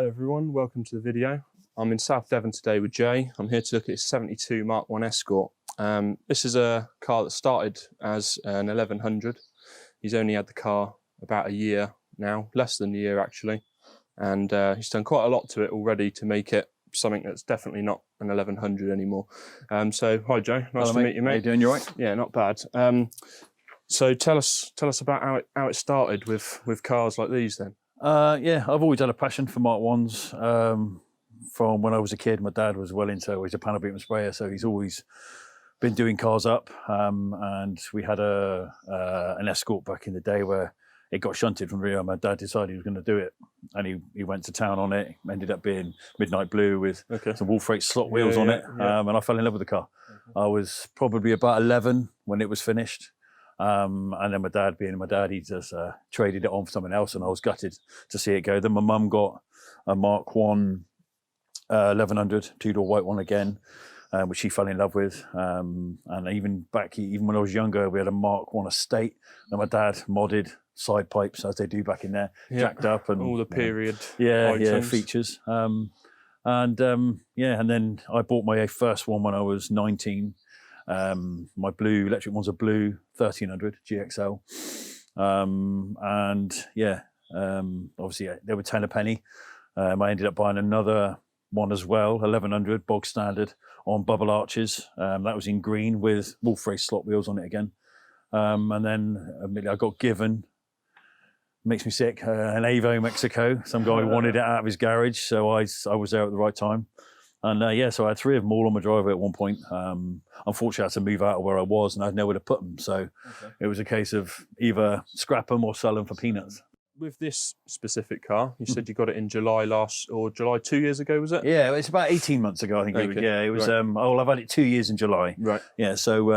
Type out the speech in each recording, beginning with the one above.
Hello everyone, welcome to the video. I'm in South Devon today with Jay. I'm here to look at his 72 Mk1 Escort. This is a car that started as an 1100. He's only had the car about a year now, less than a year actually. And he's done quite a lot to it already to make it something that's definitely not an 1100 anymore. So hi Joe, nice to meet you, mate. How you doing? You all right? Yeah, not bad. So tell us about how it started with cars like these then. Yeah, I've always had a passion for Mk1s. From when I was a kid, my dad was well into, he's a panel beater sprayer, so he's always been doing cars up. And we had an Escort back in the day where it got shunted from rear. My dad decided he was going to do it, and he went to town on it. Ended up being midnight blue with some Wolf Rate slot wheels on it, and I fell in love with the car. I was probably about 11 when it was finished. And then my dad, being my dad, he just traded it on for something else, and I was gutted to see it go. Then my mum got a Mk1 1100 two-door white one again, which she fell in love with. And even when I was younger, we had a Mk1 Estate, and my dad modded side pipes as they do back in there, jacked up and all the period features. And then I bought my first one when I was 19. My blue electric one's a blue 1300 GXL, obviously they were 10 a penny. I ended up buying another one as well, 1100 bog standard on bubble arches. That was in green with Wolf Race slot wheels on it again. And then I got given, makes me sick, an Evo Mexico. Some guy wanted it out of his garage, so I was there at the right time. And so I had three of them all on my driveway at one point. Unfortunately, I had to move out of where I was, and I had nowhere to put them. So it was a case of either scrap them or sell them for peanuts. With this specific car, you said you got it in July 2 years ago, was it? Yeah, it's about 18 months ago, I think. Okay. It was. Right. I've had it 2 years in July. Right. Yeah. So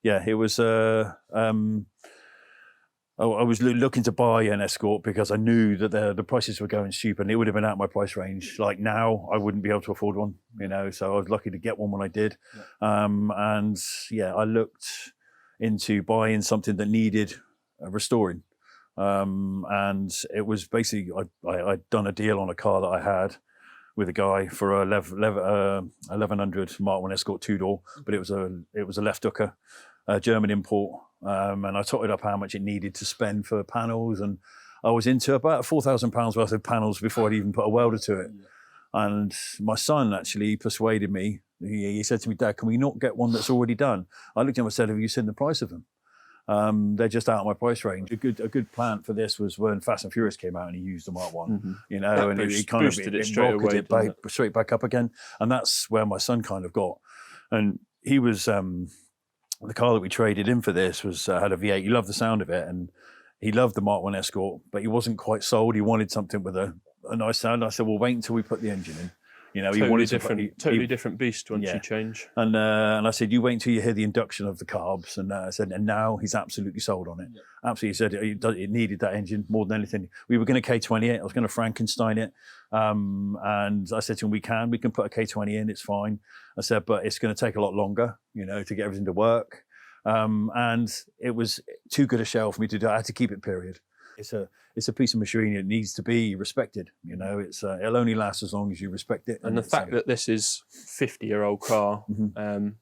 it was. I was looking to buy an Escort because I knew that the prices were going stupid, and it would have been out of my price range. Like now, I wouldn't be able to afford one, so I was lucky to get one when I did. I looked into buying something that needed restoring. And it was basically, I'd done a deal on a car that I had with a guy for a 1100 Mk1 Escort two-door, but it was a left hooker, German import. And I totted up how much it needed to spend for panels, and I was into about £4,000 worth of panels before I'd even put a welder to it. And my son actually persuaded me. He said to me, "Dad, can we not get one that's already done?" I looked at him and said, "Have you seen the price of them? They're just out of my price range." A good plant for this was when Fast and Furious came out and he used the Mk1, and it kind of rocketed it straight back up again. And that's where my son kind of got. And he was, the car that we traded in for this had a V8. He loved the sound of it, and he loved the Mk1 Escort, but he wasn't quite sold. He wanted something with a nice sound. I said, "Well, wait until we put the engine in." Totally different beast once you change. And I said, "You wait until you hear the induction of the carbs." And I said, and now he's absolutely sold on it. Yeah. Absolutely, he said it needed that engine more than anything. We were going to K20 it. I was going to Frankenstein it. And I said to him, we can put a K20 in. It's fine. I said, but it's going to take a lot longer, to get everything to work. And it was too good a shell for me to do. I had to keep it, period. It's a piece of machinery. It needs to be respected. It'll only last as long as you respect it. And the fact that this is 50-year-old car,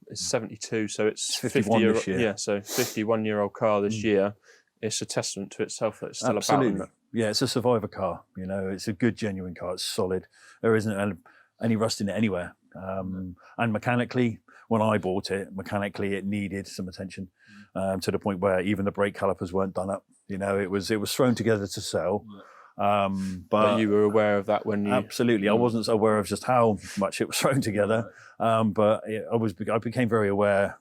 it's 72, so it's 51 this year. Yeah, so 51-year-old car this year. It's a testament to itself that it's still about. Yeah, it's a survivor car. It's a good, genuine car. It's solid. There isn't any rust in it anywhere. And mechanically, when I bought it, it needed some attention, to the point where even the brake calipers weren't done up. It was thrown together to sell. But you were aware of that when you... Absolutely. I wasn't aware of just how much it was thrown together. But I became very aware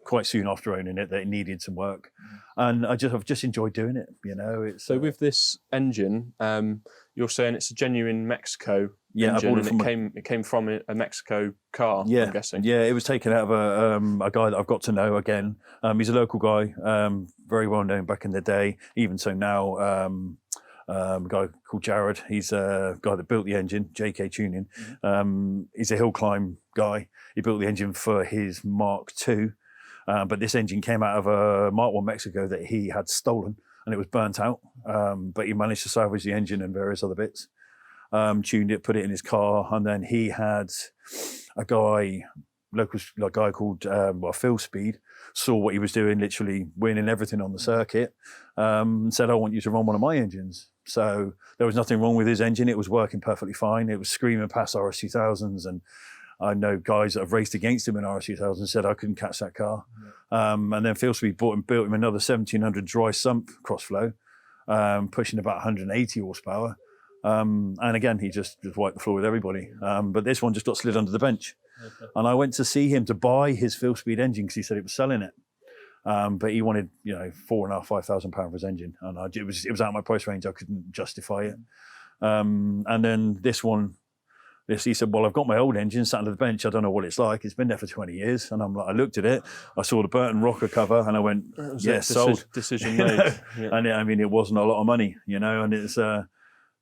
quite soon after owning it that it needed some work. And I've just enjoyed doing it. So with this engine, you're saying it's a genuine Mexico engine, I bought it and it came from a Mexico car, I'm guessing. Yeah, it was taken out of a guy that I've got to know again. He's a local guy, very well known back in the day. Even so now, a guy called Jared, he's a guy that built the engine, JK Tuning. He's a hill climb guy. He built the engine for his Mk2. But this engine came out of a Mk1 Mexico that he had stolen, and it was burnt out. But he managed to salvage the engine and various other bits. tuned it, put it in his car, and then he had a guy, a guy called Phil Speed, saw what he was doing, literally winning everything on the circuit, and said, I want you to run one of my engines. So there was nothing wrong with his engine. It was working perfectly fine. It was screaming past RS2000s, and I know guys that have raced against him in RS2000 said I couldn't catch that car. And then Phil Speed built him another 1700 dry sump crossflow, pushing about 180 horsepower. And again, he just wiped the floor with everybody. But this one just got slid under the bench. Okay. And I went to see him to buy his Phil Speed engine because he said he was selling it. But he wanted, £4,500, £5,000 for his engine. And it was out of my price range. I couldn't justify it. And then this one, he said, well, I've got my old engine sat under the bench. I don't know what it's like. It's been there for 20 years. And I'm like, I looked at it. I saw the Burton rocker cover and I went, yes, sold. Decision made. Yeah. And it wasn't a lot of money, and it's, I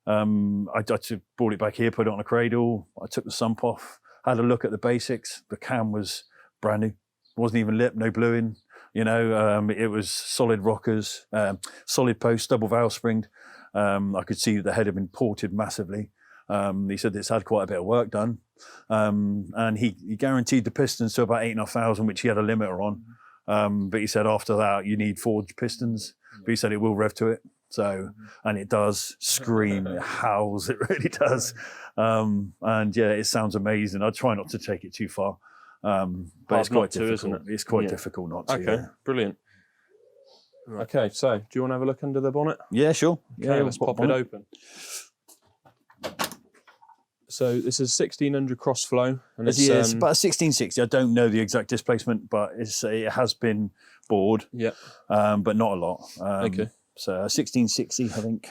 brought it back here, put it on a cradle. I took the sump off, had a look at the basics. The cam was brand new. Wasn't even lit, no bluing. It was solid rockers, solid post, double valve springed. I could see the head had been ported massively. He said it's had quite a bit of work done. And he guaranteed the pistons to about 8,500, which he had a limiter on. But he said after that, you need forged pistons. But he said it will rev to it. So, and it does scream, it howls, it really does. And yeah, it sounds amazing. I try not to take it too far. But it's quite difficult, isn't it? It's quite difficult not to. Okay, brilliant. Okay, so do you want to have a look under the bonnet? Yeah, sure. Okay, let's pop it open. So this is 1600 crossflow, and it's about 1660. I don't know the exact displacement, but it has been bored. Yeah, but not a lot. Okay. So 1660, I think.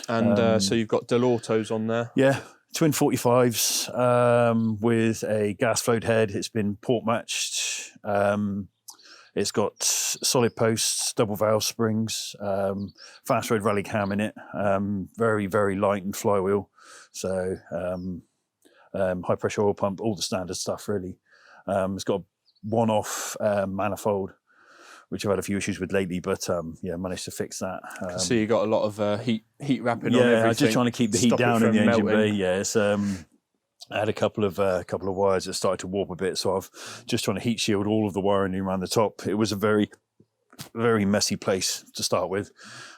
And so you've got Dellortos on there. Yeah, twin 45s with a gas flowed head. It's been port matched. It's got solid posts, double valve springs, fast road rally cam in it. Very, very light and flywheel. So high pressure oil pump, all the standard stuff really. It's got a one-off manifold, which I've had a few issues with lately, but yeah, managed to fix that. So you got a lot of heat wrapping on everything. Yeah, just trying to keep the heat down in the engine bay. Yeah, it's, I had a couple of wires that started to warp a bit, so I've just trying to heat shield all of the wiring around the top. It was a very, very messy place to start with,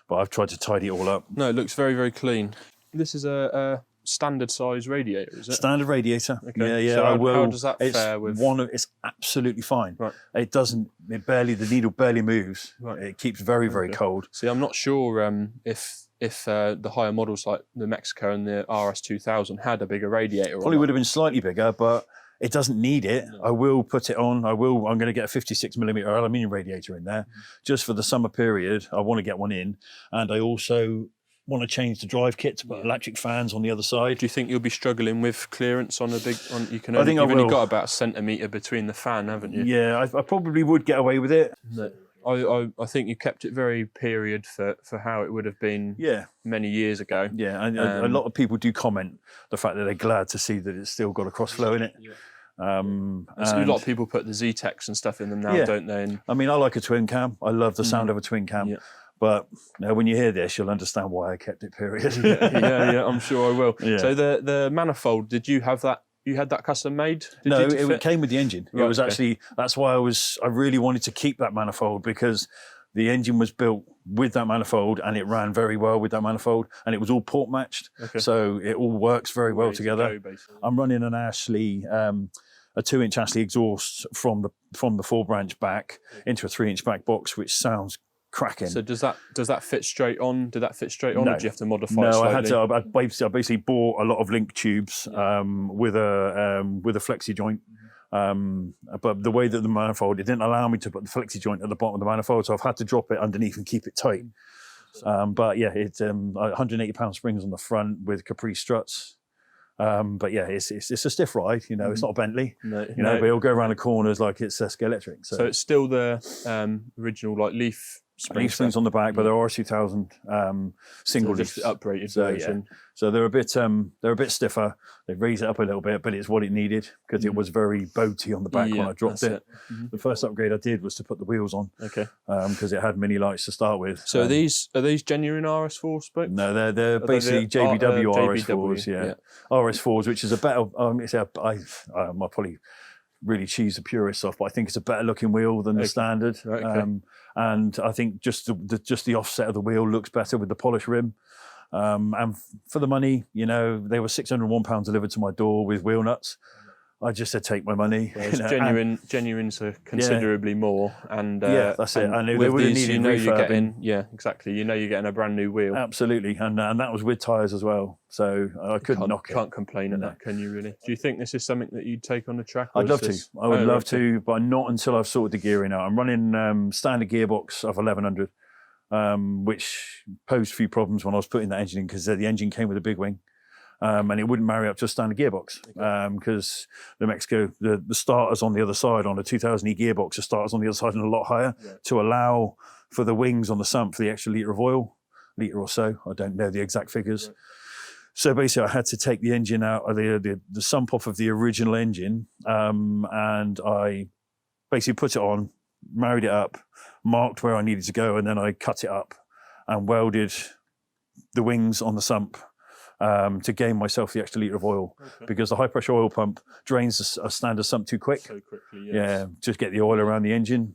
but I've tried to tidy it all up. No, it looks very, very clean. This is a standard size radiator, is it? Standard radiator. Okay. Yeah. So I will. How does that fare with? It's absolutely fine. Right. It doesn't. The needle barely moves. Right. It keeps very, very cold. See, I'm not sure if the higher models like the Mexico and the RS2000 had a bigger radiator. Probably would have been slightly bigger, but it doesn't need it. No. I will put it on. I'm going to get a 56mm aluminium radiator in there, just for the summer period. I want to get one in, and I also want to change the drive kit to put electric fans on the other side. Do you think you'll be struggling with clearance on a big? You've only got about a centimetre between the fan, haven't you? Yeah, I probably would get away with it. No. I think you kept it very period for how it would have been many years ago. Yeah, and a lot of people do comment the fact that they're glad to see that it's still got a crossflow in it. Yeah. So a lot of people put the Z-Techs and stuff in them now, don't they? And I mean, I like a twin cam. I love the sound of a twin cam. Yeah. But when you hear this, you'll understand why I kept it period. yeah, I'm sure I will. Yeah. So the manifold, did you have that? You had that custom made? No, it came with the engine. Right, it was actually, that's why I really wanted to keep that manifold, because the engine was built with that manifold and it ran very well with that manifold, and it was all port matched. Okay. So it all works very well together. I'm running an Ashley, a 2-inch Ashley exhaust from the 4-branch back into a 3-inch back box, which sounds cracking. So does that fit straight on? Did that fit straight on, or do you have to modify it slightly? No, I basically bought a lot of link tubes with a flexi joint. But the way that the manifold, it didn't allow me to put the flexi joint at the bottom of the manifold, so I've had to drop it underneath and keep it tight. But yeah, it's 180-pound springs on the front with Capri struts. But yeah, it's a stiff ride. It's not a Bentley. But it'll go around the corners like it's Scalextric. So it's still the original like Leaf leaf springs on the back, but they're RS2000 single just leaf. upgraded So, version. yeah. So they're a bit stiffer. They raise it up a little bit, but it's what it needed because it was very boaty on the back when I dropped it. The first upgrade I did was to put the wheels on. Okay. Because it had mini lights to start with. So are these genuine RS4 spokes? No, they're basically JBW RS4s. Yeah. RS4s, which is a better. I probably really cheese the purists off, but I think it's a better looking wheel than the standard. Okay. And I think just the offset of the wheel looks better with the polished rim. And for the money, you know, they were £601 delivered to my door with wheel nuts. I just said, take my money. Yeah, it's genuine's are considerably more, and yeah, that's it. And they would have needed refurbing. Yeah, exactly. You know, you're getting a brand new wheel. Absolutely, and that was with tyres as well. So I couldn't knock it. Can't complain at that, can you? Really? Do you think this is something that you'd take on the track? I'd love to. I would love to, but not until I've sorted the gearing out. I'm running standard gearbox of 1100, which posed a few problems when I was putting that engine in because the engine came with a big wing. And it wouldn't marry up to a standard gearbox because the Mexico, the starters on the other side on a 2000E gearbox, the starters on the other side are a lot higher to allow for the wings on the sump for the extra litre of oil, litre or so. I don't know the exact figures. Right. So basically, I had to take the engine out of the sump off of the original engine, and I basically put it on, married it up, marked where I needed to go, and then I cut it up and welded the wings on the sump. To gain myself the extra litre of oil because the high pressure oil pump drains a standard sump too quick. So quickly, yeah, just get the oil around the engine.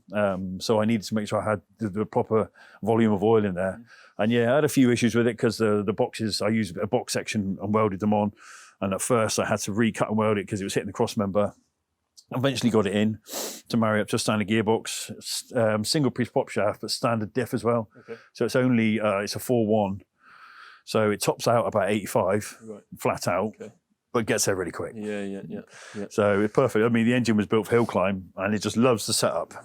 So I needed to make sure I had the proper volume of oil in there. And yeah, I had a few issues with it because the boxes, I used a box section and welded them on. And at first I had to recut and weld it because it was hitting the cross member. Eventually got it in to marry up to a standard gearbox, single piece prop shaft, but standard diff as well. Okay. So it's only, it's a 4.1. So it tops out about 85, flat out, but gets there really quick. Yeah. So it's perfect. I mean, the engine was built for hill climb, and it just loves the setup.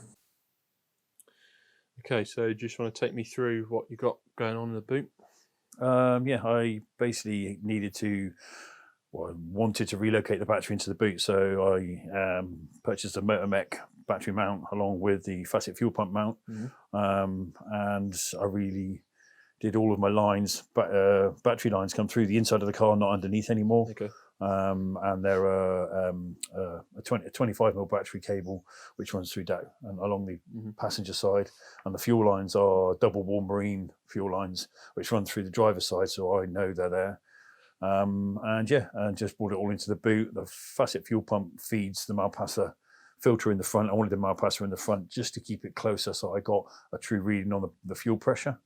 Okay, so do you just want to take me through what you got going on in the boot? Yeah, I basically wanted to relocate the battery into the boot, so I purchased a Motor Mech battery mount along with the facet fuel pump mount, and I really did all of my lines, battery lines come through the inside of the car, not underneath anymore. Okay. And there are a 25mm battery cable which runs through that and along the passenger side, and the fuel lines are double wall marine fuel lines which run through the driver's side, so I know they're there. And just brought it all into the boot. The facet fuel pump feeds the Malpasser filter in the front. I wanted the Malpasser in the front just to keep it closer, so I got a true reading on the fuel pressure.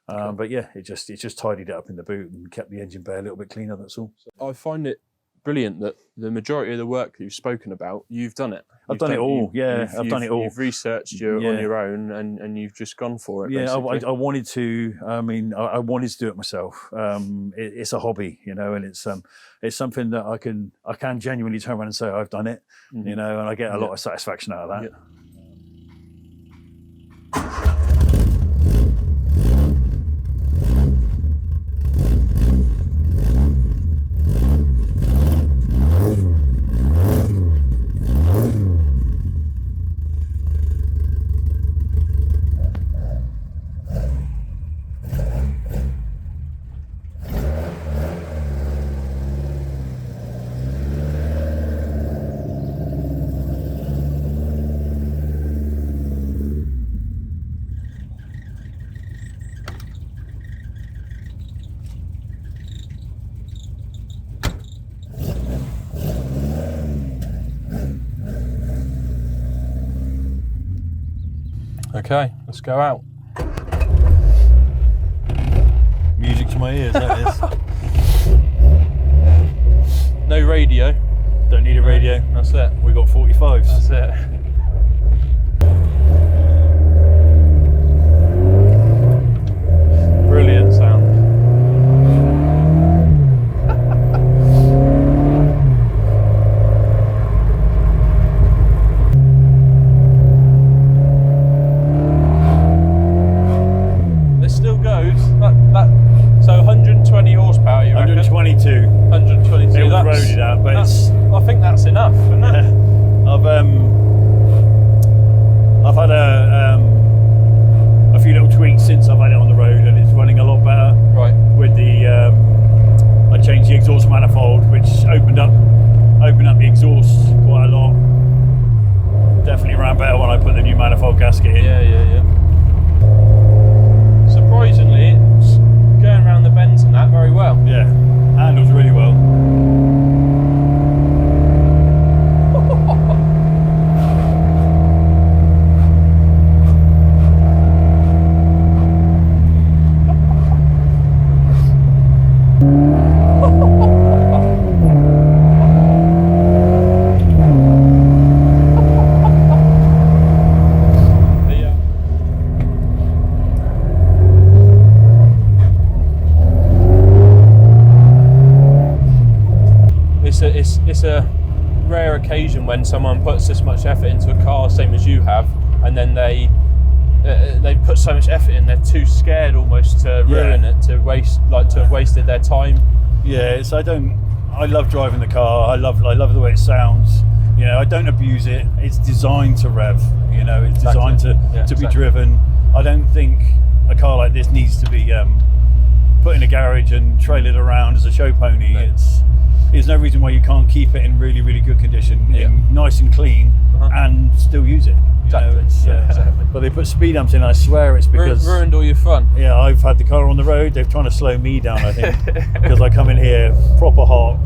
But yeah, it just tidied it up in the boot and kept the engine bay a little bit cleaner, that's all. I find it brilliant that the majority of the work that you've spoken about, you've done it. I've done it all, I've done it all. You've researched on your own and you've just gone for it, Yeah, I wanted to, I wanted to do it myself. It's a hobby, you know, and it's something that I can genuinely turn around and say, I've done it, you know, and I get a lot of satisfaction out of that. Yeah. Okay, let's go out. Music to my ears, that is. No radio. Don't need a radio. That's it. We got 45s. That's it. Brilliant sound. So 120 horsepower, you reckon? 122. 122. It was roaded out, but I think that's enough, isn't it? I've had a a few little tweaks since I've had it on the road, and it's running a lot better. Right. With the, I changed the exhaust manifold, which opened up the exhaust quite a lot. Definitely ran better when I put the new manifold gasket in. Yeah. Surprisingly, it's going around the bends and that very well. Yeah, handles really well. It's a rare occasion when someone puts this much effort into a car, same as you have, and then they put so much effort in, they're too scared almost to ruin it, to have wasted their time. Yeah, I love driving the car. I love the way it sounds. You know, I don't abuse it. It's designed to rev. You know, it's designed to be driven. I don't think a car like this needs to be put in a garage and trail it around as a show pony. No. There's no reason why you can't keep it in really, really good condition, nice and clean, and still use it. Exactly. But they put speed humps in. I swear it's because ruined all your fun. Yeah, I've had the car on the road. They're trying to slow me down, I think, because I come in here proper hot,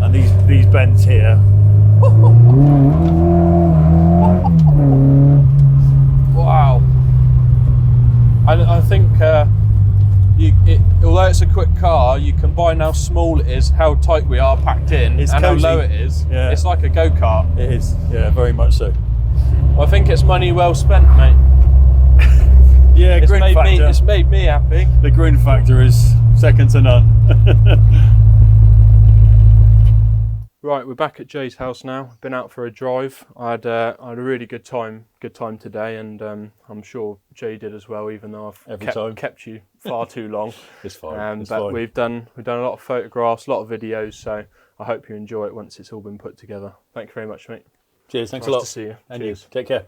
and these bends here. Wow. I think. Although it's a quick car, you can combine how small it is, how tight we are packed in, and cozy. How low it is. Yeah. It's like a go-kart. It is, yeah, very much so. Well, I think it's money well spent, mate. Yeah, it's made me happy. The grin factor is second to none. Right, we're back at Jay's house now. Been out for a drive. I had a really good time today, and I'm sure Jay did as well. Even though I've kept you far too long. It's fine. But fine. We've done a lot of photographs, a lot of videos. So I hope you enjoy it once it's all been put together. Thank you very much, mate. Cheers. Thanks nice a lot. To see you. And cheers. You. Take care.